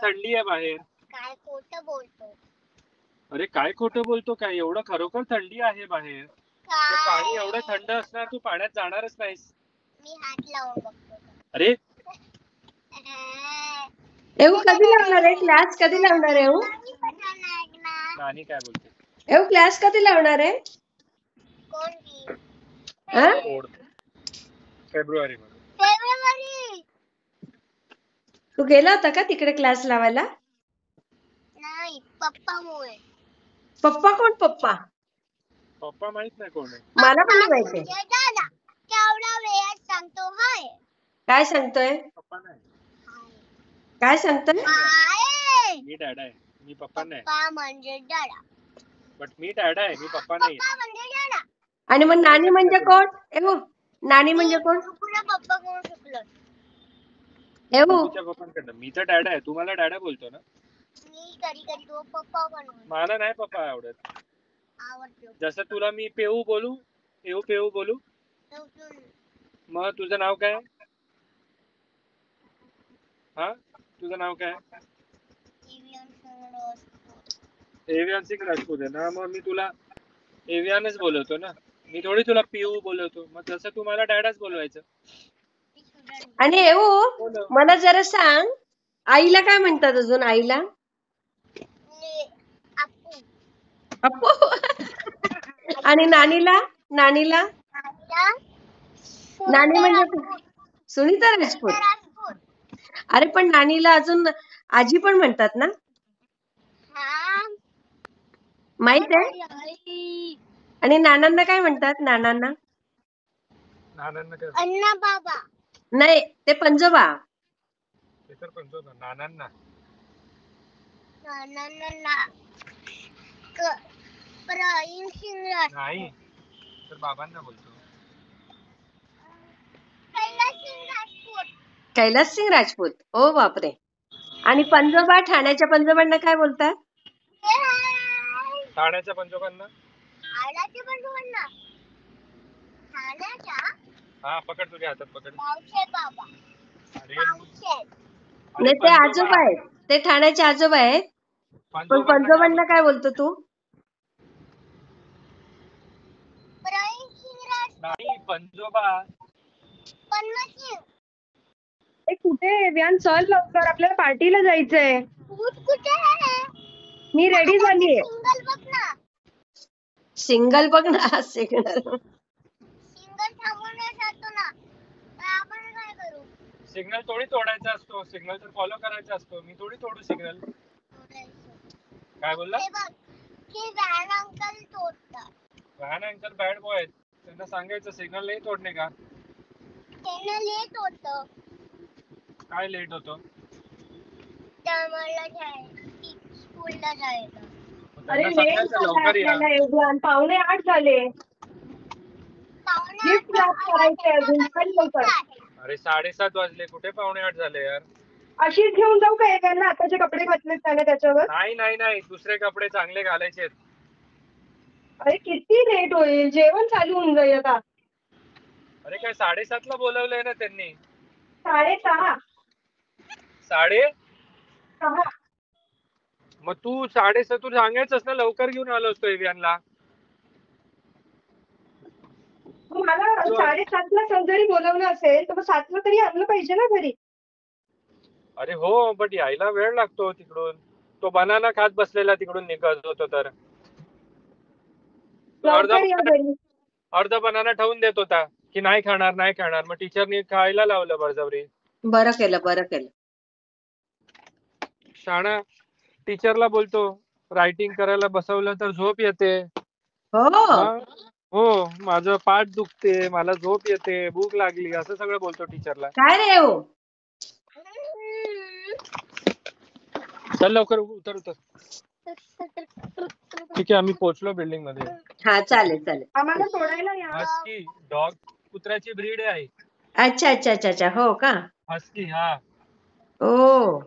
थंडी आहे बाहेर. काय खोटं बोलतो? अरे काय खोटं बोलतो काय? एवढं खरोखर थंडी आहे बाहेर. ते पाणी एवढं थंड असणार, तू पाण्यात जाणारच नाहीस. मी हात लावून बघतो. अरे एवू कधी लावणार आहे क्लास? कधी लावणार आहे एवू? नानी काय बोलते? एवू क्लास कधी लावणार आहे? कोणती? हा? फेब्रुवारी मध्ये. फेब्रुवारी. तू गेला होता का तिकडे क्लास लावायला? नाही, पप्पामुळे. पप्पा कोण पप्पा? पप्पा माहित नाही कोण आहे. मला पण नाही माहिती. दादा केवढा वेळात सांगतो हाय. काय सांगतोय? पप्पा नाही. काय सांगतोय? हाय. मी डॅड आहे, मी पप्पा नाही. पप्पा म्हणजे दादा. बट मी डॅड आहे, मी पप्पा नाही. पप्पा म्हणजे दादा. आणि मग नानी म्हणजे कोण? एवू नानी म्हणजे कोण? पुन्हा पप्पा कोण शिकलं? एवू तुझ्या पप्पांकडनं. मी तर डॅड आहे, तू मला डॅडा बोलतो ना. मी कधी कधी तो पप्पा बनवतो. मला नाही पप्पा आवडत. आवडतो. जसं तुला मी पेऊ बोलू, पेऊ बोलू, मग तुझं नाव काय? हा, तुझं नाव काय? एवियन सिंग राजपूत आहे ना, मग मी तुला एवियनच बोलवतो ना. मी थोडी तुला पिऊ बोलवतो. मग तसं तू मला डॅडाच बोलवायचं. आणि एवू मला जरा सांग, आईला काय म्हणतात अजून? आईला अप्पू. आणि नानीला? नानीला नानी म्हणजे सुनीता राजपूत. अरे पण नानीला अजून आजी पण म्हणतात ना? माहित आहे? आणि नानांना काय म्हणतात? नानांना अण्णा बाबा. नाही, ते पंजोबा. ते तर पंजोबा. नानांना नाही, तर बाबांना बोलतो. कैलास सिंग राजपूत. ओ बापरे. आणि पंजोबा, ठाण्याच्या पंजोबांना काय बोलतात? ठाण्याच्या पंजोबांना हा, पकड तुझ्या हातात पकड. अरे नाही, ते आजोबा आहेत. ते ठाण्याचे आजोबा आहेत. पण पंजोबांना काय बोलतो तू? नाही, पंजोबा. कुठे व्यान? चल लवकर, आपल्याला पार्टीला जायचंय. मी रेडी झालीये. सिंगल बघ ना. सिंगल सिग्नल थोडी तोडायचा असतो, सिग्नल तर फॉलो करायचा असतो. मी थोडी तोडू सिग्नल. काय बोलला? व्हॅन अंकल बॅड बॉय आहेत. त्यांना सांगायचं सिग्नल नाही तोडणे का. लेट होत. काय लेट होतो? स्कूलला जायला. त्यांना सांगायचं लवकर या. 7:45 झाले. अरे 7:30 वाजले, कुठे 7:45 झाले यार. अशीच घेऊन जाऊ का? त्यांना आताचे कपडे घातलेत त्याने त्याच्यावर. नाही, दुसरे कपडे चांगले घालायचे. अरे किती लेट होईल, जेवण चालू होऊन जाईल आता. अरे काय 7:30 ला बोलवलंय ना त्यांनी. 6:30. 6:30? मग तू 6:30 तू सांगायचंस ना, लवकर घेऊन आलो असतो एव्हियनला. मला 7:30 जरी बोलवलं असेल तर मग 7 तरी आणलं पाहिजे ना घरी. अरे हो, बट यायला वेळ लागतो तिकडून. तो बनाना खात बसलेला तिकडून निघत होतो तर अर्धा बनाना ठेवून देत होता की नाही खाणार. मग टीचरनी खायला लावलं बळजबरी. बरं केलं. शाणा टीचरला बोलतो रायटिंग करायला बसवलं तर झोप येते. हो, माझं पाठ दुखते, मला झोप येते, भूक लागली, असं सगळं बोलतो टीचरला. काय रे हो? चल लवकर उतर. ठीक आहे, आम्ही पोहोचलो बिल्डिंग मध्ये. हा, चालेल. आम्हाला सोडायला या. हस्की डॉग, कुत्र्याची ब्रीड आहे. अच्छा. हो का? हस्की. हा. ओ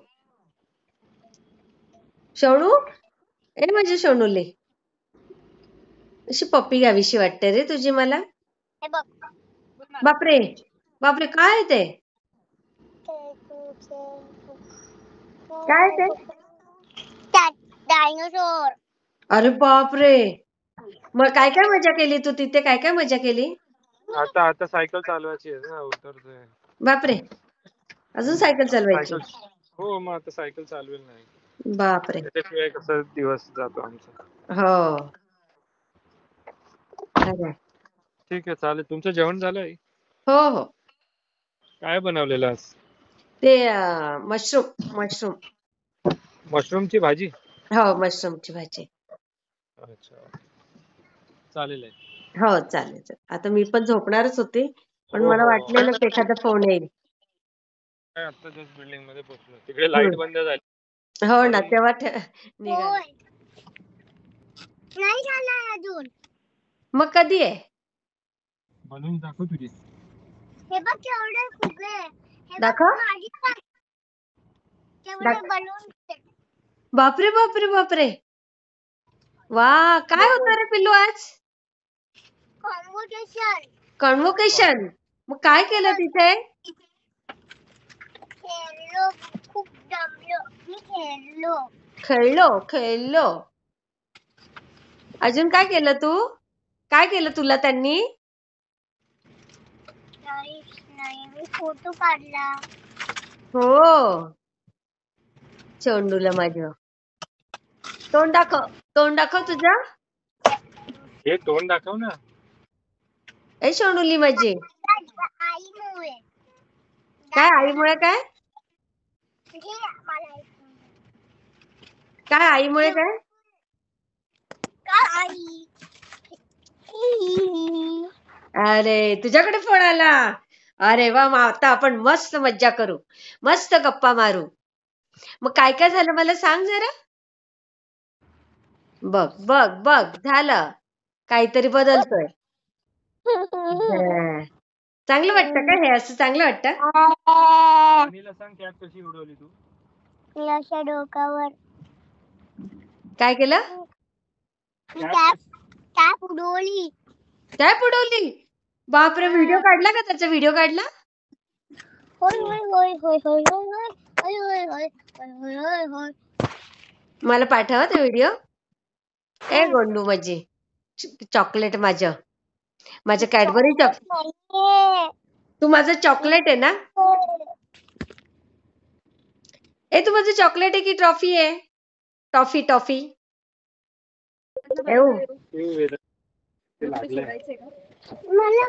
सोनू, म्हणजे सोनूले अशी पप्पी घ्यावीशी वाटते रे तुझी मला. बापरे, काय ते? काय ते? डायनोसोर. अरे बापरे, मग काय काय मजा केली तू तिथे? काय काय मजा केली? आता आता सायकल चालवायची आहे ना, उतरतोय. बापरे, अजून सायकल चालवायची? सायकल, हो मग आता सायकल चालवेल नाही, बापरे. त्याच्याशिवाय कसा दिवस जातो आमचा. हो, खरंय. ठीक आहे, चालेल. तुमचं जेवण झालंय? हो हो, काय बनवलेलं आज? ते मशरूम मशरूम. मशरूमची भाजी? हो, मशरूमची भाजी. अच्छा, चालेल आहे. हो, चालेल चालेल. आता मी पण झोपणारच होते, पण हो मला हो, वाटलेलं एखादा फोन येईल. काय आता जस्ट बिल्डिंग मध्ये पोहोचलो, तिकडे लाईट हम्म. बंद झाली हो ना, म्हणून. तेव्हा निघाल. होय. नाही झालाय अजून. मग कधी आहे? बनवून दाखव तुझी. हे बघ केवढे फुगे. हे बघ दाखव. माझी पण. केवढे बलून. बापरे बापरे बापरे, वा. काय होतं रे पिल्लू आज? कॉन्व्होकेशन. कन्व्होकेशन. मग काय केलं तिथे? खेळलो. खूप जमलो. मी खेळलो. खेळलो. अजून काय केलं तू? काय केलं तुला त्यांनी? नाही मी फोटो काढला. हो, चोंडूला माझं. तोंड दाखव तुझं. हे तोंड दाखव ना. ए सोंडुली माझी. आईमुळे. काय आईमुळे? काय म्हणजे मला काय आईमुळे? काय आई. अरे, तुझ्याकडे फोन आला. अरे वा, मग आता आपण मस्त मज्जा करू, मस्त गप्पा मारू. मग काय काय झालं मला सांग जरा. बघ बघ बघ, झालं काहीतरी बदलतोय. हं. चांगलं वाटतं का हे? असं चांगलं वाटतं? नीला सांग, कॅप कशी उडवली तू? तुझ्या डोक्यावर काय केलं? कॅप उडवली. काय बुडवली? बापरे, व्हिडिओ काढला का? त्याचा व्हिडिओ काढला? होय होय होय होय होय होय होय होय होय होय होय. मला पाठव ते व्हिडिओ. ए गोंडू माझी, चॉकलेट माझं कॅडबरी तू माझं चॉकलेट आहे ना? ए, तू माझं चॉकलेट आहे की ट्रॉफी आहे? टॉफी. येऊ. ते लागलंय. मला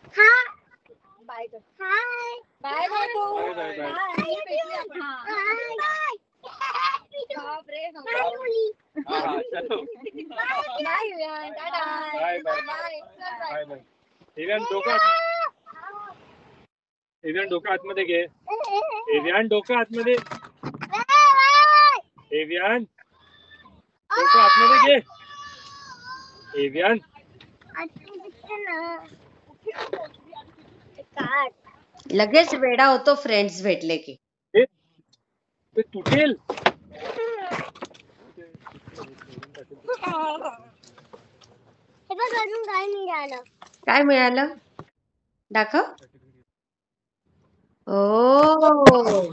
हाय हाय बाय बाय. एव्हियन डोकं आतमध्ये घे. एव्हियन डोकं आतमध्ये. एव्हियन डोकं आतमध्ये घे. एव्हियन. लगेच वेडा होतो फ्रेंड्स भेटले की. ते तुटेल. हे बघ अजून काय मिळालं. काय मिळालं? दाखव. ओ,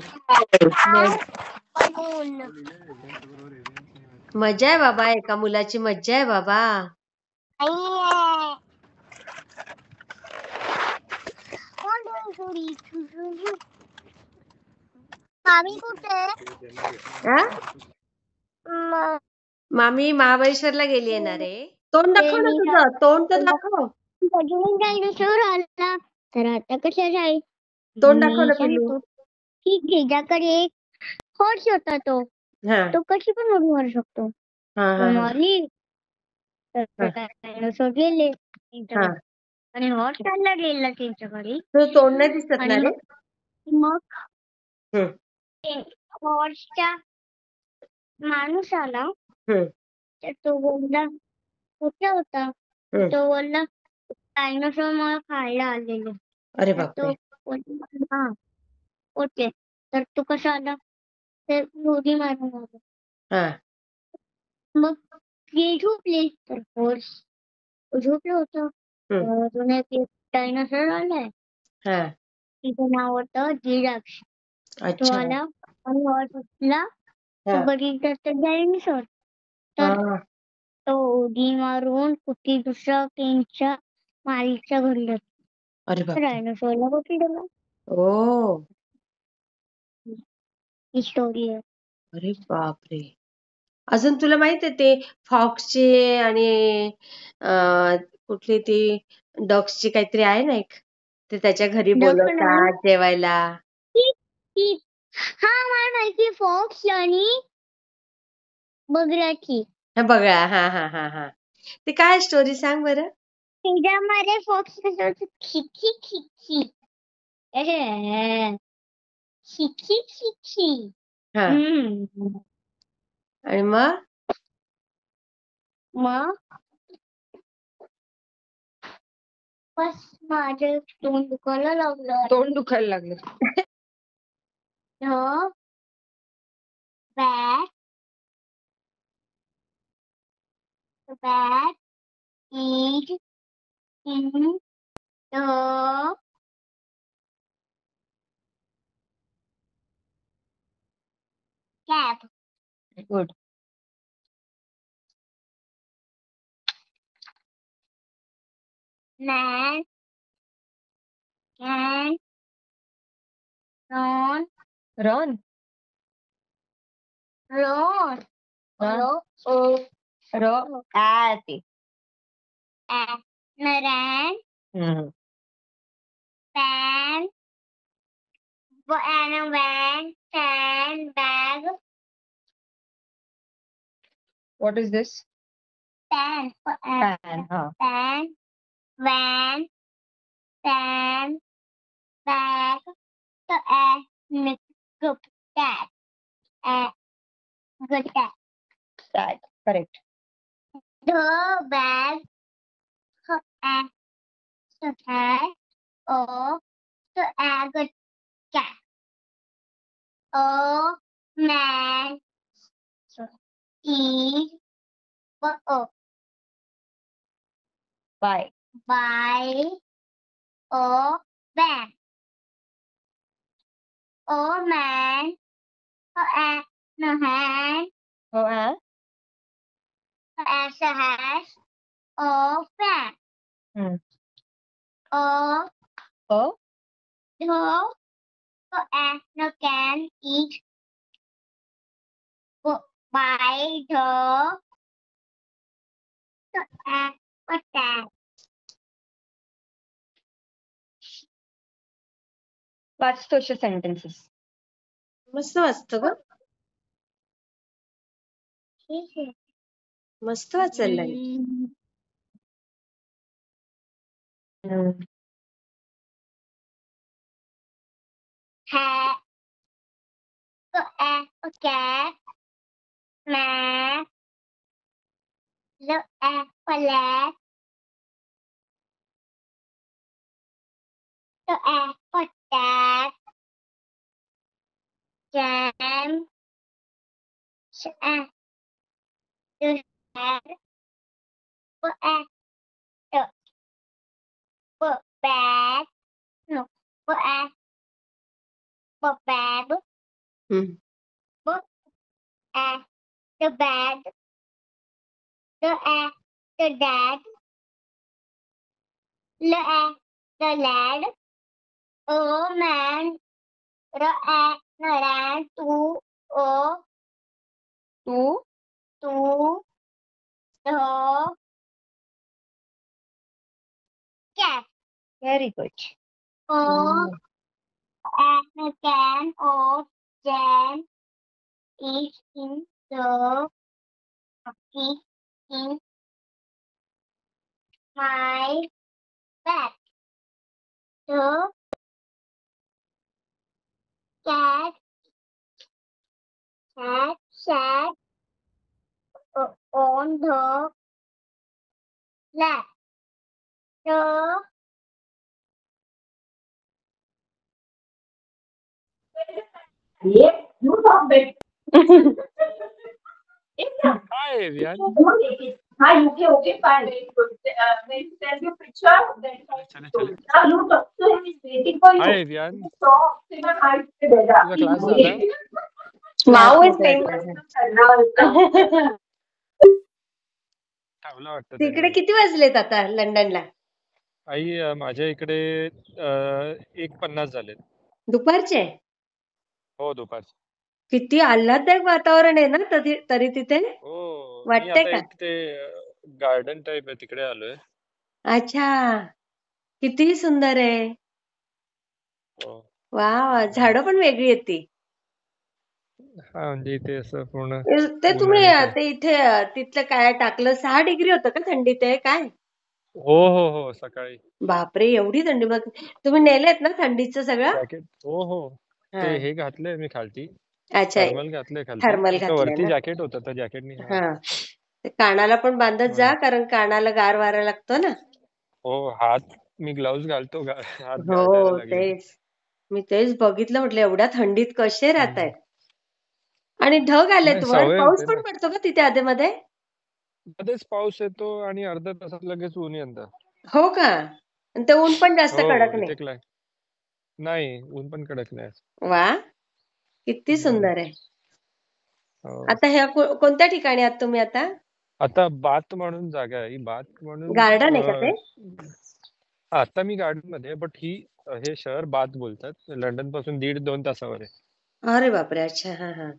मजा आहे बाबा, एका मुलाची मज्जा आहे बाबा. मामी कुठे? हा? मामी महाबळेश्वरला गेली आहे ना रे. तोंड दाखव ना तुझं, तोंड तर दाखव. डायनोसॉर आला तर आता कसं जाईल? तोंड दाखव ना पिल्लू. की त्याच्याकडे एक हॉर्स होता. हा तो कशी पण उडी मारू शकतो. हा हा हा. मारली तर हा. डायनोसॉर गेले हा. आणि हॉर्स चालला गेला त्यांच्याकडे. तुझं तोंड नाही दिसत आणि ना रे? मग हम्म, हॉर्सचा माणूस आला हम्म, तर तो बोलला कुठे होता? हम्म. तो बोलला डायनोसॉर मला खायला आलेलो. अरे तर बापरे. तो बोलला हा ओके. तर तो कसा आला? तर उडी मारून आला. हा मग ते झोपले तर हॉर्स झोपलं होतं. हम्म, अजून एक डायनोसॉर आलाय. हा. तिचं नाव होतं जिराफ. तो अच्छा. आला आणि हॉर्स उठला हा. तो बघितलं तर डायनासोर. तर हा. तो उडी मारून कुठे दुसऱ्या किंगच्या मालिकच्या घरी जातो. अरे बापरे. डायनासोरला बघितलं. ओ. ही स्टोरी आहे. अरे बापरे. अजून तुला माहित आहे ते फॉक्सचे आणि कुठली ती डॉग्सची काहीतरी आहे ना एक, ते त्याच्या घरी Duck नाही. बोलवतात जेवायला. ती हा मला माहिती फॉक्स आणि बगळ्याची. हा बघा. हा हा हा हा. ते काय स्टोरी सांग बरं. त्याच्यामध्ये फॉक्स कसं होतं, खिची खिची खिची खिची. हा. आणि मग मग बस माझं तोंड दुखायला लागलं. तोंड दुखायला लागलं. The bat is in the cab. Good. Man can run. Ron. Run. Huh? Ro. ती. Ran. Pan. And a van. Sandbag. What is this. Pan. Pan. हा. Pan. Van. Pan. Bag. Good cat. Good cat. Correct. The bag has a good cat. A man is by. by a van. A man has a hand हो. हा. has a fan. A हो. dog can eat by the cat. वाच तसे sentences. मस्त वाचतं ग. मस्त वाचायला लागेल. Have a cat. Man. Look at flag. Look at cat. Jam. The hat. Look at the bag. No. Look at the bag. Look at the bag. Look at the dad. Look at the lad. Oh man. Look at the lad. To the cat. Very good. Oh, and a can of jam is in the is in my bag. The cat sat on the lap. The You talk big. Hi, Evian. Hi, okay, fine. Very good. When you send your picture, then चले. now you talk to him. He's waiting for you. Hi, Evian. Stop. Say my hi to Beda. तुझा class झाला? Now is स्नॅपमध्ये famous. ठेवलं वाटतं तिकडे त्यांनी. किती वाजलेत आता लंडनला? आई माझ्या इकडे 1:50 झालेत. दुपारचे? हो दुपारचे. किती आल्हाददायक वातावरण आहे ना तरी तिथे? हो मी वाटतंय आता का? एक ते गार्डन टाईप आहे तिकडे आलोय. अच्छा, किती सुंदर आहे. हो. वा, झाडं पण वेगळी आहेत ती. हा म्हणजे इथे असं पूर्ण ते ऊन तुम्ही आणि ते. ते इथे तिथलं काय टाकलं, 6 डिग्री होतं का थंडी ते काय? हो हो हो सकाळी बापरे, एवढी थंडी. मग तुम्ही नेलेत ना थंडीचं सगळं? जॅकेट. हो हो हा, ते हे घातलंय मी खालती. अच्छा, थर्मल घातलंय खालती. थर्मल फक्त घातलंय वरती ना. जॅकेट होतं त्या जॅकेटनी. हा हा, ते कानाला पण बांधत जा, म्हणून. कारण कानाला गार वारा लागतो ना. हो हात मी ग्लाव्ज घालतो हात गारठायला हो, लागले की. तेच. मी तेच बघितलं, म्हटलं एवढ्या थंडीत कसे हम्म. राहतायत. आणि ढग आलेत नाही वर, सवय पाऊस होते पण ना. पडतो का तिथे आधेमध्ये? मध्येच पाऊस येतो आणि अर्ध्या तासात लगेच ऊन येतं. हो का? आणि ते ऊन पण जास्त कडक हो नाही. इथे नाही ऊन पण कडक नाही. वा, किती हम्म. सुंदर आहे. हो. आता ह्या कोणत्या ठिकाणी आहात तुम्ही आता? आता बाथ म्हणून जागा आहे. ही बाथ म्हणून गार्डन आहे का ते? आता मी गार्डन मध्ये बट हे शहर बाथ बोलतात. लंडन पासून 1.5-2 तासावर आहे. अरे बापरे, अच्छा, हा हा.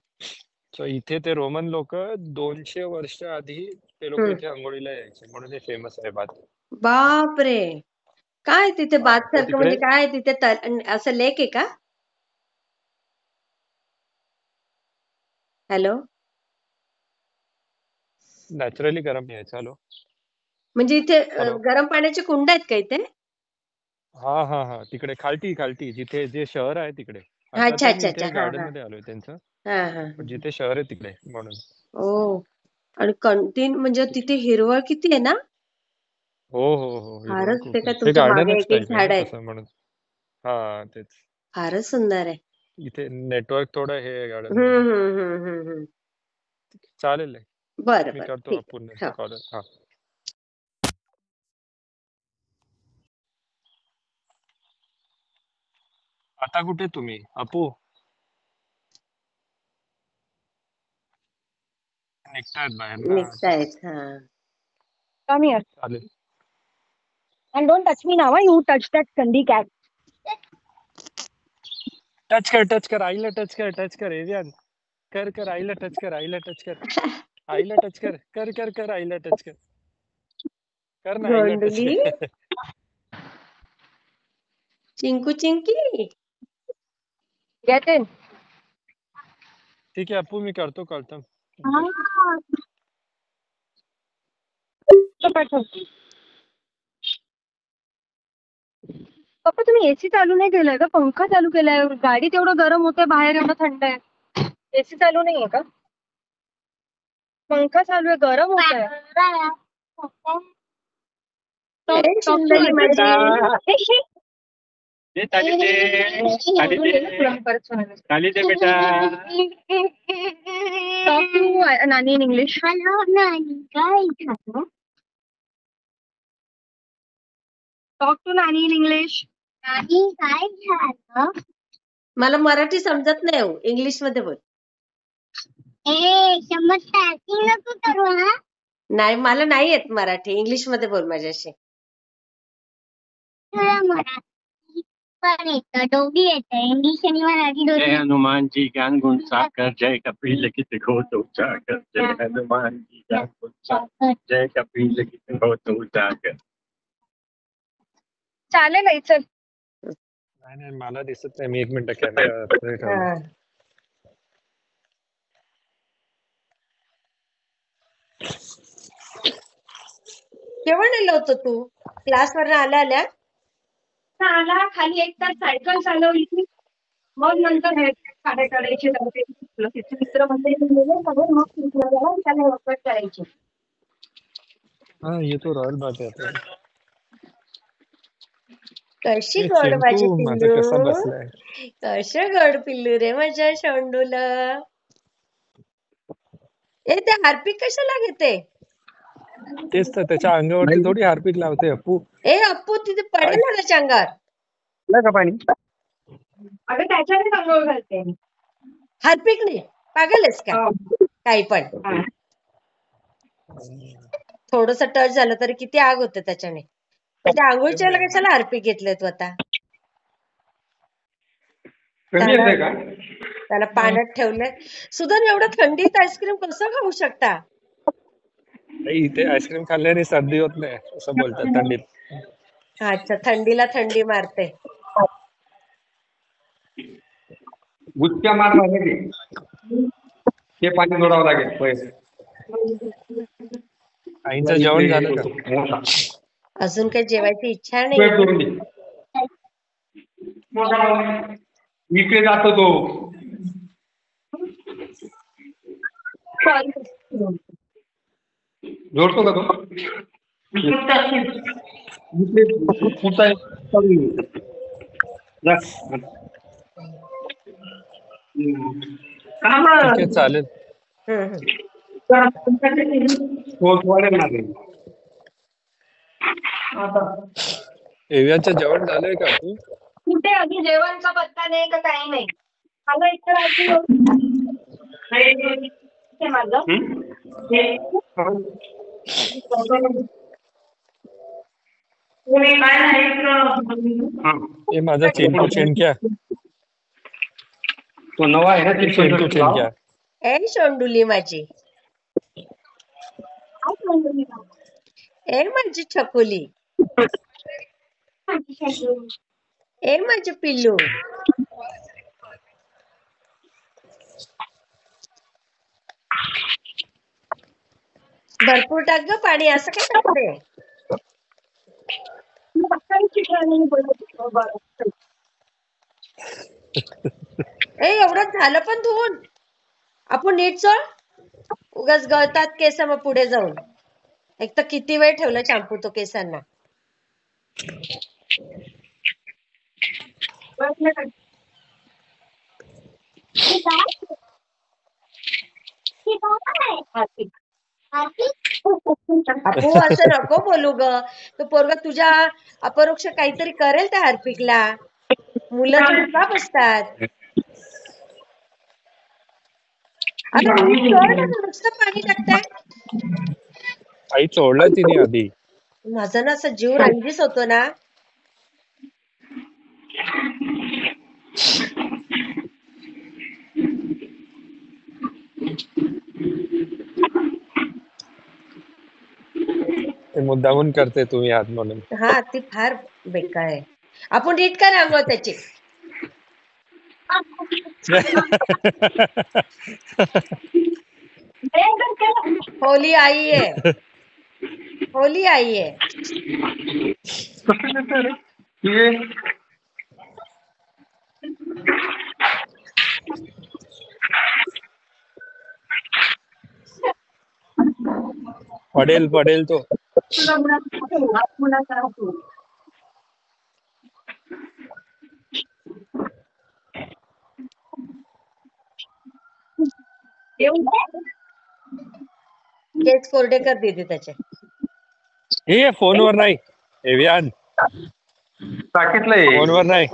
सो इथे ते रोमन लोक 200 वर्ष आधी ते लोक इथे आंघोळीला यायचे म्हणून हे फेमस आहे बाथ. बापरे, काय तिथे बाथ तर सारखं, तिकडे म्हणजे काय तिथे असं लेक आहे का? हॅलो, नॅचरली गरम यायचं. हॅलो म्हणजे इथे हॅलो गरम पाण्याचे कुंड आहेत का इथे? हा हा हा तिकडे खालती खालती जिथे जे शहर आहे तिकडे. आता अच्छा तर अच्छा मी अच्छा, इथे हा गार्डन हा मध्ये आलोय त्यांचं. हा हा. पण जिथे शहर आहे तिकडे म्हणून. ओ, आणि कंटिन्यू म्हणजे तिथे हिरवळ किती आहे ना? हो हो हो हिरवळ फारच. ते खूप काय आहे. हे तुमच्या मागे गार्डनच एक एक टाईप आहे ना झाड आहेत. तसं म्हणून. हा तेच. फारच सुंदर आहे. इथे नेटवर्क थोडं हे गार्डन मध्ये. हम्म. चालेल आहे. बरं मी बरं, करतो ठीक आपण आहे. नंतर हो. कॉल. हा आता कुठे तुम्ही अपू निघतायत बाहेर ना आता. निघतायत, हा. Come here. चालेल. And don't touch me now. You touch that Kandi cat. Touch कर आईला टच कर एवियन. कर आईला टच कर आईला टच कर कर आईला टच कर ना आईला टच गोंडली, कर. चिंकू चिंकी. Get in. ठीक आहे अपू मी करतो कॉल तर. पप्पा तुम्ही एसी चालू नाही केलाय का? पंखा चालू केलाय? गाडी तेवढं गरम होतंय, बाहेर एवढं थंड आहे. एसी चालू नाहीये का? पंखा चालू आहे, गरम होतंय. ए, सुंदरी माझी. खाली दे बेटा. Talk to Nani in English. Hello, Nani. काय खातो? Talk to Nani in English. Nani, काय खातो? मला मराठी समजत नाही हो, इंग्लिश मध्ये बोल. समज टायपिंग नको करू हा. नाही, मला नाही येत मराठी. इंग्लिश मध्ये बोल माझ्याशी. तुला मराठी पण येतं, दोघी येतं, इंग्लिश आणि मराठी जय दोन्ही. हनुमान जी ज्ञान गुण सागर जय कपिल लिखित घोतो जागर जय हनुमान जी ज्ञान गुण सागर जय कपिल लिखित घोतो जागर. चालेल आई, चल. नाही मला दिसत नाही. मी 1 मिनिट कॅमेरा ठेवला. हा. केव्हा नेलं होतं तू क्लासवर आल्या? आला खाली 1 तास सायकल चालवली, मग नंतर हे काढायचे त्याचे मित्र मंडळी सगळे, मग त्याला वर्कआउट करायचे. हा ये तो रॉयल बात आहे. कशी ए गोड चिंटू माझी माझा पिल्लू, कसा बसलाय. कसं गोड पिल्लू रे माझ्या शोंडूला. ए, ते हार्पिक कशाला घेते? तेच तर त्याच्या अंगावरती थोडी हार्पिक लावते अपू. ए अप्पू, तिथे पडेल ना त्याच्या अंगावर. का पाणी अगं त्याच्याने अंघोळ घालते. हार्पिक नाही. पागलच का काही पण हा. थोडस टच झालं तरी किती आग होतं त्याच्याने. पण त्या आंघोळच्या वेळेला कशाला हार्पिक घेतलंय तू आता? कमी त्याला येते का? त्याला पाण्यात ठेवलंय. सुधन एवढं थंडीत आईस्क्रीम कसं खाऊ शकता? इथे आईस्क्रीम खाल्ल्याने सर्दी होत नाही असं बोलतात थंडीत. अच्छा, थंडीला थंडी मारते. गुच्च्या मार लागेल ते पाणी जोडावं लागेल पहिले. आईचं जेवण झालं का? मोठा. अजून काही जेवायची इच्छा वेळ नाही. करून दे. इकडे जातो तो. जोडतो का तो? इकडे फुटा आहे, चालू आहे. जा. ठीक आहे चालेल. हम्म. फोर्स वाढेल ना ते. एव्याचं जेवण झालंय का तू? कुठे अजून जेवणचा पत्ता नाही का काही नाही. आलं एक तर माझं हे माझा चिंटू चिंटक्या. तो नवा आहे ना ते चिंटू चिंटक्या. ए शोंडुली माझी, ए माझी छकुली, ए माझे पिल्लू. भरपूर टाक ग पाणी, असं काय करते? ए एवढं झालं पण धुवून. आपण नीट चोळ. उगाच गळतात केस मग पुढे जाऊन. एक तर किती वेळ ठेवला शॅम्पू तो केसांना. अपू असं नको बोलू ग. तो पोरगा तुझ्या अपरोक्ष काहीतरी करेल त्या हार्पिकला. मुलं चुपचाप असतात. आता नीट चोळ ना, नुसतं पाणी टाकताय. आई चोळलंय तिने आधी. माझा ना असं जीव रंगीस होतो ना. ते मुद्दामून करते तुम्ही आत म्हणून. हा ती फार बेकार आहे. आपण नीट कर आंघोळ त्याची. होली आई आहे, होली आई आहे. पडेल पडेल तो. केस कोरडे कर दीदी त्याचे. हे फोनवर नाही एव्यान, टाकीतलंय. फोनवर नाही.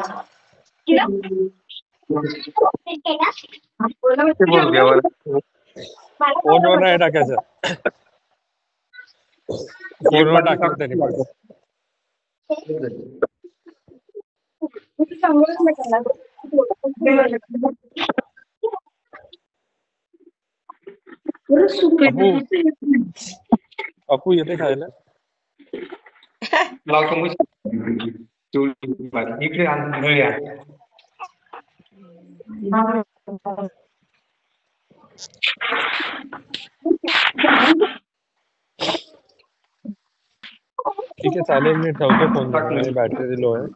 फोनवर नाही टाकायचं. फोनवर टाकलं तरी पण. अपू अपू येते खायला. लावतो मग. इकडे आण, घरी आण. ठीक आहे चालेल, मी ठेवतो फोन, बॅटरी लो आहे.